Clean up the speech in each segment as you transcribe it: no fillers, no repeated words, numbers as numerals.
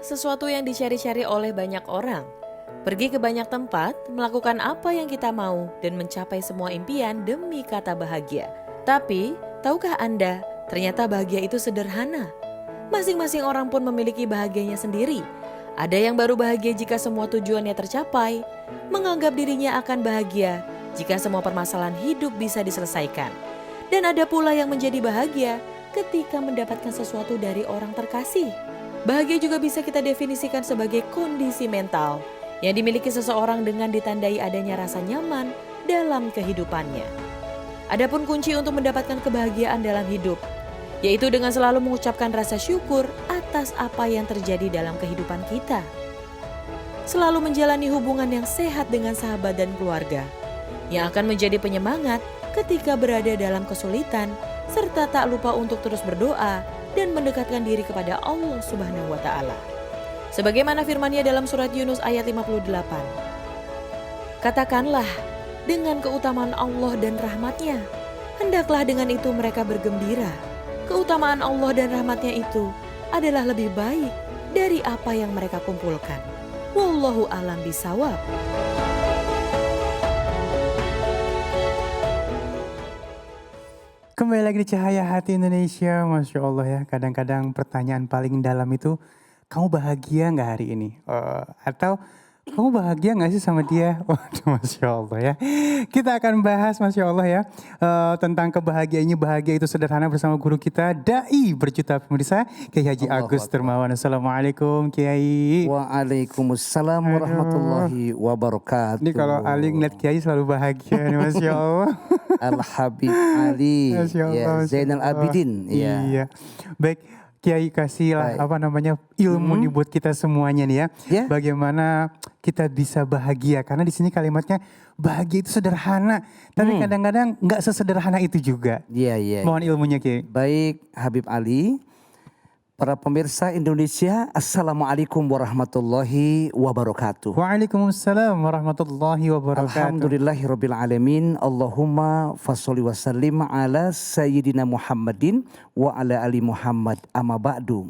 sesuatu yang dicari-cari oleh banyak orang. Pergi ke banyak tempat, melakukan apa yang kita mau, dan mencapai semua impian demi kata bahagia. Tapi, tahukah Anda, ternyata bahagia itu sederhana. Masing-masing orang pun memiliki bahagianya sendiri. Ada yang baru bahagia jika semua tujuannya tercapai, menganggap dirinya akan bahagia jika semua permasalahan hidup bisa diselesaikan. Dan ada pula yang menjadi bahagia ketika mendapatkan sesuatu dari orang terkasih. Bahagia juga bisa kita definisikan sebagai kondisi mental yang dimiliki seseorang dengan ditandai adanya rasa nyaman dalam kehidupannya. Adapun kunci untuk mendapatkan kebahagiaan dalam hidup, yaitu dengan selalu mengucapkan rasa syukur atas apa yang terjadi dalam kehidupan kita. Selalu menjalani hubungan yang sehat dengan sahabat dan keluarga, yang akan menjadi penyemangat ketika berada dalam kesulitan, serta tak lupa untuk terus berdoa dan mendekatkan diri kepada Allah Subhanahu wa Ta'ala. Sebagaimana firman-Nya dalam surat Yunus ayat 58. Katakanlah, dengan keutamaan Allah dan rahmat-Nya, hendaklah dengan itu mereka bergembira. Keutamaan Allah dan rahmat-Nya itu adalah lebih baik dari apa yang mereka kumpulkan. Wallahu a'lam bishawab. Kembali lagi di Cahaya Hati Indonesia. Masya Allah ya, kadang-kadang pertanyaan paling dalam itu, kamu bahagia gak hari ini? Atau kamu bahagia gak sih sama dia? Waduh, Masya Allah ya. Kita akan bahas Masya Allah ya, tentang kebahagiaannya. Bahagia itu sederhana bersama guru kita, Dai berjuta pemirsa, Kiai Haji Agus Dermawan. Assalamualaikum Kiai. Waalaikumsalam warahmatullahi wabarakatuh. Ini kalau Ali ngeliat Kiai selalu bahagia nih Masya Allah. Al-Habib Ali, Masya Allah, ya, Masya Zainal Allah. Abidin. Ya. Iya. Baik, Kiai kasihlah ilmu nih buat kita semuanya nih ya. Ya. Bagaimana kita bisa bahagia, karena di sini kalimatnya bahagia itu sederhana, tapi kadang-kadang nggak sesederhana itu juga. Iya, iya. Mohon ilmunya Kiai. Baik, Habib Ali. Para pemirsa Indonesia, Assalamualaikum warahmatullahi wabarakatuh. Waalaikumsalam warahmatullahi wabarakatuh. Alhamdulillahirabbil alamin. Allahumma fasholli wa sallim ala sayyidina Muhammadin wa ala ali Muhammad, amma ba'du.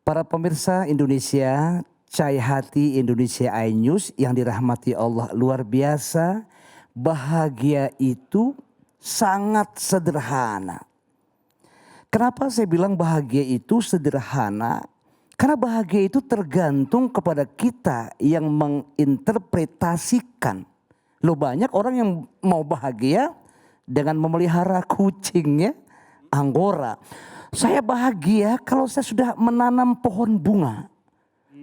Para pemirsa Indonesia, Cahaya Hati Indonesia iNews yang dirahmati Allah, luar biasa. Bahagia itu sangat sederhana. Kenapa saya bilang bahagia itu sederhana? Karena bahagia itu tergantung kepada kita yang menginterpretasikan. Loh, banyak orang yang mau bahagia dengan memelihara kucingnya, anggora. Saya bahagia kalau saya sudah menanam pohon bunga.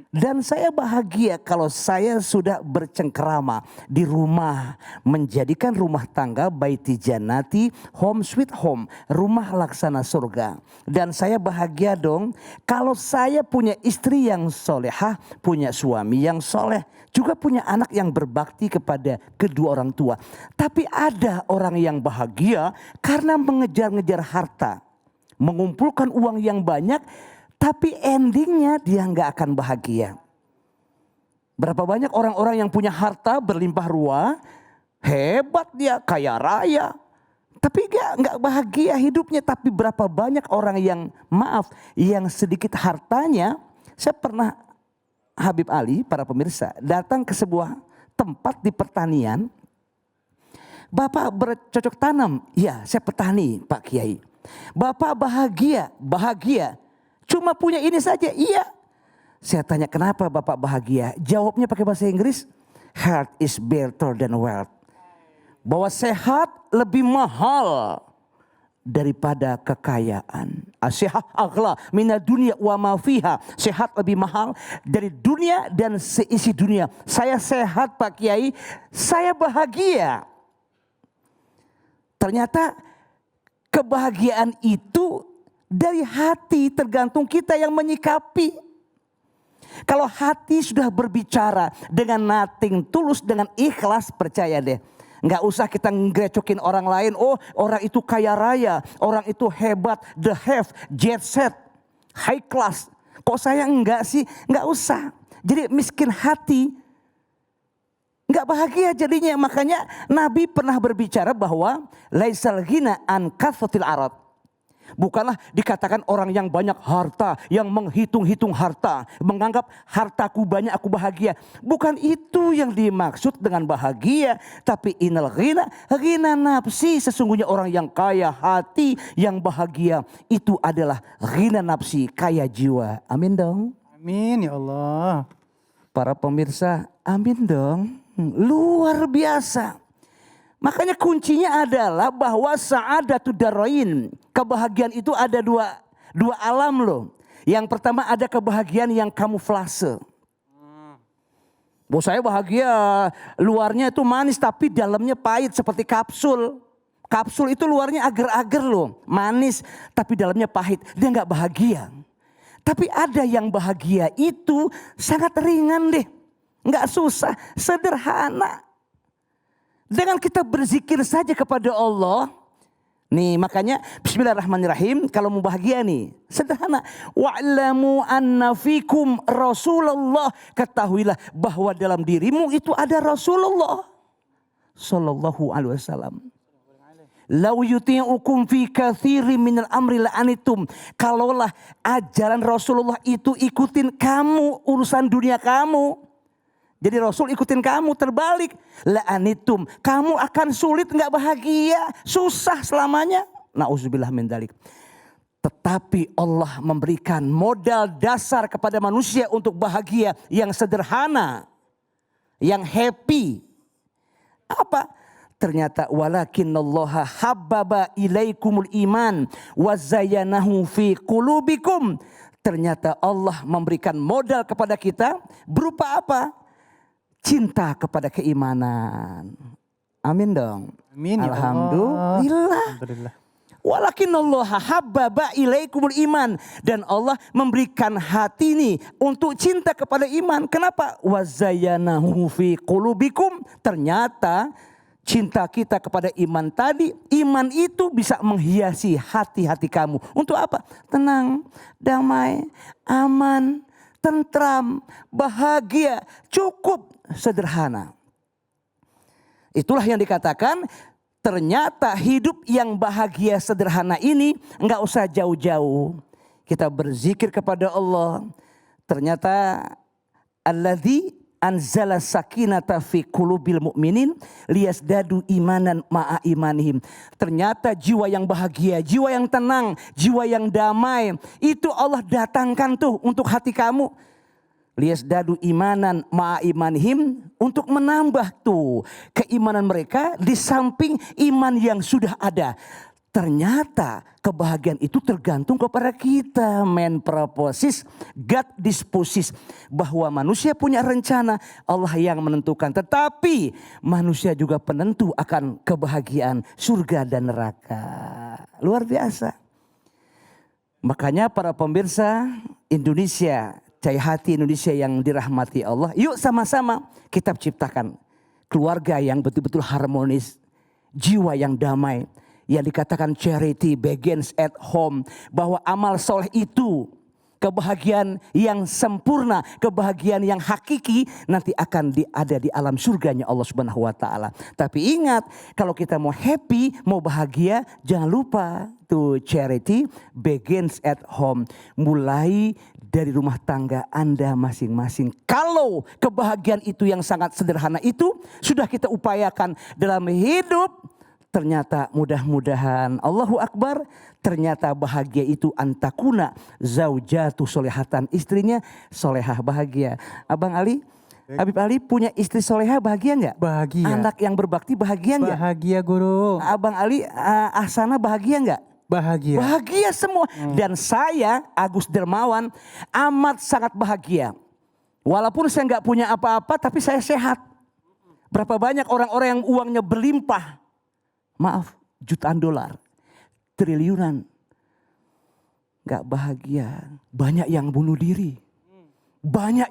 Dan saya bahagia kalau saya sudah bercengkerama di rumah, menjadikan rumah tangga baiti jannati, home sweet home, rumah laksana surga. Dan saya bahagia dong kalau saya punya istri yang solehah, punya suami yang soleh, juga punya anak yang berbakti kepada kedua orang tua. Tapi ada orang yang bahagia karena mengejar-ngejar harta, mengumpulkan uang yang banyak, tapi endingnya dia nggak akan bahagia. Berapa banyak orang-orang yang punya harta berlimpah ruah, hebat dia, kaya raya, tapi nggak bahagia hidupnya. Tapi berapa banyak orang yang yang sedikit hartanya. Saya pernah, Habib Ali, para pemirsa, datang ke sebuah tempat di pertanian. Bapak bercocok tanam, ya saya petani Pak Kiai. Bapak bahagia, bahagia. Cuma punya ini saja, iya. Saya tanya kenapa Bapak bahagia? Jawabnya pakai bahasa Inggris, health is better than wealth. Bahwa sehat lebih mahal daripada kekayaan. Sehat aghla minad dunya wa ma fiha. Sehat lebih mahal dari dunia dan seisi dunia. Saya sehat Pak Kiai, saya bahagia. Ternyata kebahagiaan itu dari hati, tergantung kita yang menyikapi. Kalau hati sudah berbicara dengan nothing, tulus, dengan ikhlas, percaya deh. Nggak usah kita ngerecokin orang lain. Oh, orang itu kaya raya, orang itu hebat, the have, jet set, high class. Kok saya enggak sih? Nggak usah. Jadi miskin hati, nggak bahagia jadinya. Makanya Nabi pernah berbicara bahwa laisal ghina an kathratil arad. Bukanlah dikatakan orang yang banyak harta, yang menghitung-hitung harta, menganggap hartaku banyak aku bahagia. Bukan itu yang dimaksud dengan bahagia. Tapi innal ghina, ghina nafsi. Sesungguhnya orang yang kaya hati, yang bahagia itu adalah ghina nafsi, kaya jiwa. Amin dong. Amin ya Allah. Para pemirsa, amin dong. Luar biasa. Makanya kuncinya adalah bahwa sa'adatud darain. Kebahagiaan itu ada dua alam loh. Yang pertama ada kebahagiaan yang kamuflase. Bahwa saya bahagia, luarnya itu manis tapi dalamnya pahit seperti kapsul. Kapsul itu luarnya agar-agar loh, manis tapi dalamnya pahit. Dia nggak bahagia. Tapi ada yang bahagia itu sangat ringan deh. Nggak susah, sederhana. Dengan kita berzikir saja kepada Allah. Nih makanya bismillahirrahmanirrahim. Kalau mau bahagia nih sederhana. Wa'lamu anna fikum Rasulullah. Ketahuilah bahwa dalam dirimu itu ada Rasulullah sallallahu alaihi wasallam. Lau yuti'ukum fi katsirin minal amri la'anitum. Kalaulah ajaran Rasulullah itu ikutin kamu, urusan dunia kamu. Jadi Rasul ikutin kamu, terbalik. La'anitum, kamu akan sulit, nggak bahagia, susah selamanya. Na'udzubillah min dzalik. Tetapi Allah memberikan modal dasar kepada manusia untuk bahagia yang sederhana, yang happy. Apa? Ternyata walakinnallaha habbaba ilaikumul iman wa zayyanahu fi qulubikum. Ternyata Allah memberikan modal kepada kita berupa apa? Cinta kepada keimanan. Amin dong. Amin ya Allah. Alhamdulillah. Alhamdulillah. Walakinallaha habbaba ilaikumul iman. Dan Allah memberikan hati ini untuk cinta kepada iman. Kenapa? Wazayyanahu fi qulubikum. Ternyata cinta kita kepada iman tadi, iman itu bisa menghiasi hati-hati kamu. Untuk apa? Tenang, damai, aman, tentram, bahagia, cukup, sederhana. Itulah yang dikatakan ternyata hidup yang bahagia sederhana ini enggak usah jauh-jauh. Kita berzikir kepada Allah. Ternyata alladzi anzala sakinata fi qulubil mu'minin liyasdadu imanan ma'a imanihim. Ternyata jiwa yang bahagia, jiwa yang tenang, jiwa yang damai itu Allah datangkan tuh untuk hati kamu. Liyasdadu imanan ma'a imanihim, untuk menambah tuh keimanan mereka di samping iman yang sudah ada. Ternyata kebahagiaan itu tergantung kepada kita. Men proposis, God disposis. Bahwa manusia punya rencana, Allah yang menentukan. Tetapi manusia juga penentu akan kebahagiaan surga dan neraka. Luar biasa. Makanya para pemirsa Indonesia, cahaya hati Indonesia yang dirahmati Allah. Yuk sama-sama kita ciptakan keluarga yang betul-betul harmonis. Jiwa yang damai. Yang dikatakan charity begins at home. Bahwa amal soleh itu kebahagiaan yang sempurna, kebahagiaan yang hakiki nanti akan ada di alam surganya Allah Subhanahu wa taala. Tapi ingat, kalau kita mau happy, mau bahagia, jangan lupa tuh charity begins at home. Mulai dari rumah tangga Anda masing-masing. Kalau kebahagiaan itu yang sangat sederhana itu sudah kita upayakan dalam hidup, ternyata mudah-mudahan Allahu Akbar, ternyata bahagia itu antakuna zaujatu solehatan, istrinya solehah bahagia. Abang Ali, Habib Ali punya istri solehah bahagia nggak? Bahagia. Anak yang berbakti bahagia nggak? Bahagia guru. Abang Ali, Ahsana bahagia nggak? Bahagia. Bahagia semua. Dan saya Agus Dermawan amat sangat bahagia. Walaupun saya nggak punya apa-apa tapi saya sehat. Berapa banyak orang-orang yang uangnya berlimpah. Maaf, jutaan dolar, triliunan. Gak bahagia. Banyak yang bunuh diri. Banyak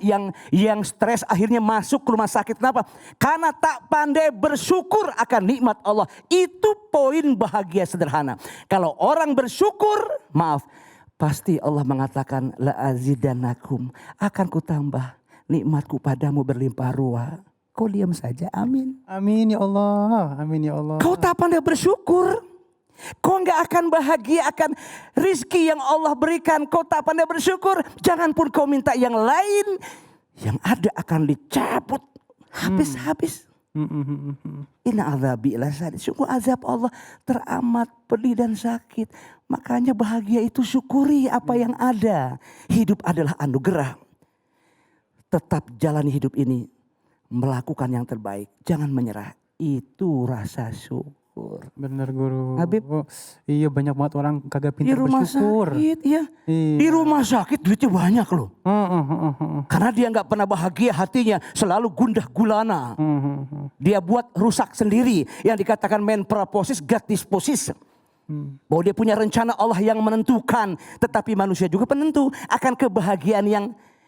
yang stres akhirnya masuk ke rumah sakit. Kenapa? Karena tak pandai bersyukur akan nikmat Allah. Itu poin bahagia sederhana. Kalau orang bersyukur, maaf, pasti Allah mengatakan la azidanakum, akan kutambah nikmatku padamu berlimpah ruah. Kau diam saja, amin. Amin ya Allah. Amin ya Allah. Kau tak pandai bersyukur. Kau nggak akan bahagia akan rizki yang Allah berikan. Kau tak pandai bersyukur. Jangan pun kau minta yang lain. Yang ada akan dicabut habis-habis. Inna azabi ila sadid. Sungguh azab Allah teramat pedih dan sakit. Makanya bahagia itu syukuri apa yang ada. Hidup adalah anugerah. Tetap jalani hidup ini. Melakukan yang terbaik. Jangan menyerah. Itu rasa syukur. Bener guru. Habib. Oh, iya banyak banget orang kagak Di pintar rumah bersyukur. sakit ya. Iya. Di rumah sakit duitnya banyak loh. Karena dia nggak pernah bahagia hatinya. Selalu gundah gulana. Dia buat rusak sendiri. Yang dikatakan men praposis God disposis. Bahwa dia punya rencana Allah yang menentukan. Tetapi manusia juga penentu. Akan kebahagiaan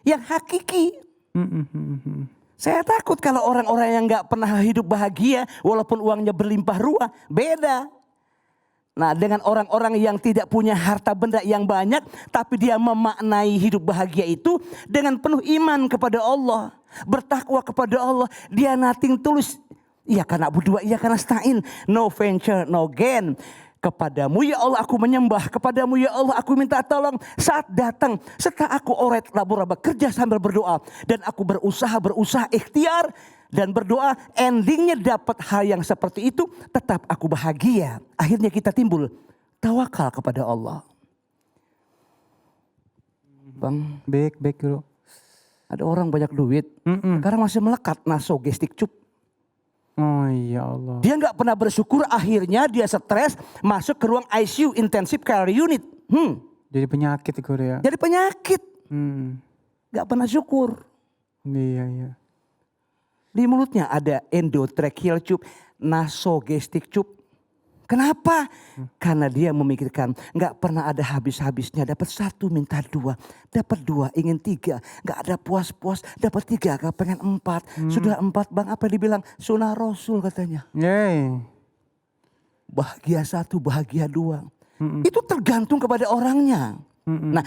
yang hakiki. Saya takut kalau orang-orang yang nggak pernah hidup bahagia walaupun uangnya berlimpah ruah, beda. Nah, dengan orang-orang yang tidak punya harta benda yang banyak tapi dia memaknai hidup bahagia itu dengan penuh iman kepada Allah, bertakwa kepada Allah, dia nothing tulus. Iya karena berdua, iya karena stain, no venture, no gain. Kepadamu ya Allah aku menyembah, kepadamu ya Allah aku minta tolong. Saat datang setelah aku oret laba-laba kerja sambil berdoa. Dan aku berusaha ikhtiar dan berdoa. Endingnya dapat hal yang seperti itu, tetap aku bahagia. Akhirnya kita timbul tawakal kepada Allah. Bang, Baik guru. ada orang banyak duit, sekarang masih melekat nasogestik cup. Oh ya Allah. Dia nggak pernah bersyukur, akhirnya dia stres, masuk ke ruang ICU, intensive care unit. Jadi penyakit guru ya. Jadi penyakit, nggak pernah syukur. Iya. Di mulutnya ada endotracheal tube, nasogastric tube. Kenapa? Karena dia memikirkan nggak pernah ada habis-habisnya. Dapat 1 minta 2, dapat 2 ingin 3, nggak ada puas-puas. Dapat 3 gak pengen 4. Sudah 4 bang apa dibilang sunnah Rasul katanya. Yeay. Bahagia 1, bahagia 2. Itu tergantung kepada orangnya. Nah,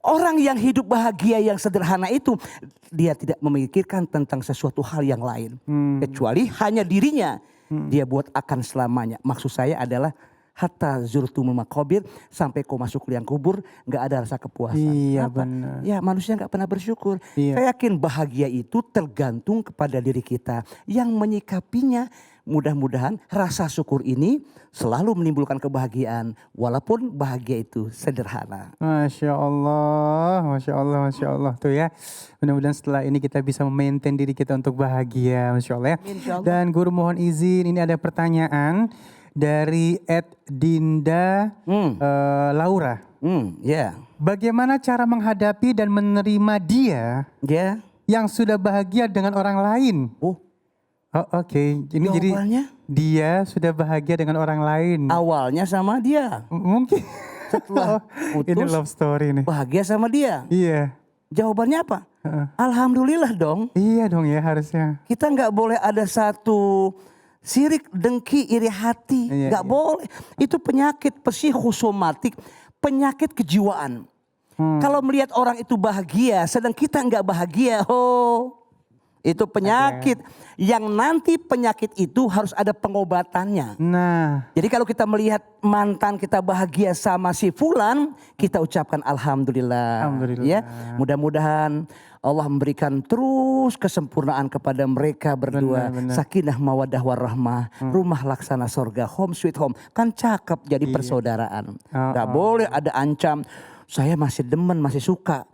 orang yang hidup bahagia yang sederhana itu dia tidak memikirkan tentang sesuatu hal yang lain. Kecuali hanya dirinya. Dia buat akan selamanya. Maksud saya adalah hatta zurtumul maqabir, sampai kau masuk liang kubur nggak ada rasa kepuasan. Iya Apa? benar. Ya manusia nggak pernah bersyukur. Iya. Saya yakin bahagia itu tergantung kepada diri kita yang menyikapinya. Mudah-mudahan rasa syukur ini selalu menimbulkan kebahagiaan walaupun bahagia itu sederhana. Masya Allah. Tuh ya, mudah-mudahan setelah ini kita bisa memaintain diri kita untuk bahagia, Masya Allah ya. Insya Allah. Dan guru mohon izin, ini ada pertanyaan dari @dinda Laura. Ya. Bagaimana cara menghadapi dan menerima dia Ya. yang sudah bahagia dengan orang lain? Oh, oke. Ini jadi Jawabannya? dia sudah bahagia dengan orang lain. Awalnya sama dia. Mungkin. Setelah Ini putus love story nih. bahagia sama dia. Iya. Jawabannya apa? Alhamdulillah dong. Iya dong ya harusnya. Kita nggak boleh ada satu sirik, dengki, iri hati. Iya, Nggak boleh. Itu penyakit psikosomatik, penyakit kejiwaan. Kalau melihat orang itu bahagia, sedang kita nggak bahagia, itu penyakit. Yang nanti penyakit itu harus ada pengobatannya. Nah. Jadi kalau kita melihat mantan kita bahagia sama si fulan, kita ucapkan alhamdulillah. Alhamdulillah. Ya, mudah-mudahan Allah memberikan terus kesempurnaan kepada mereka berdua. Benar. Sakinah mawaddah warahmah, rumah laksana sorga, home sweet home. Kan cakep jadi persaudaraan. Gak boleh ada ancam, saya masih demen, masih suka.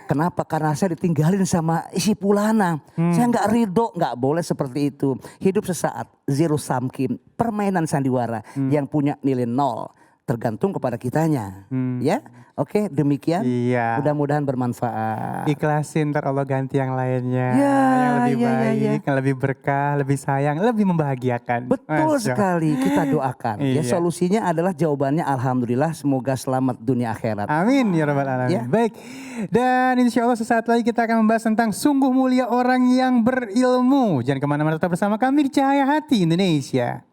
Kenapa? Karena saya ditinggalin sama isi pulana. Saya nggak ridho, nggak boleh seperti itu. Hidup sesaat, zero sum game, permainan sandiwara yang punya nilai 0. Tergantung kepada kitanya. Ya, oke demikian. Iya. Mudah-mudahan bermanfaat. Ikhlasin, ntar Allah ganti yang lainnya. Ya, yang lebih ya, baik, ya. yang lebih berkah, lebih sayang, lebih membahagiakan. Betul Masya. sekali, kita doakan. Ya, Iya. solusinya adalah jawabannya alhamdulillah, semoga selamat dunia akhirat. Amin ya rabbal alamin. Ya. Baik. Dan insya Allah sesaat lagi kita akan membahas tentang sungguh mulia orang yang berilmu. Jangan kemana-mana, tetap bersama kami di Cahaya Hati Indonesia.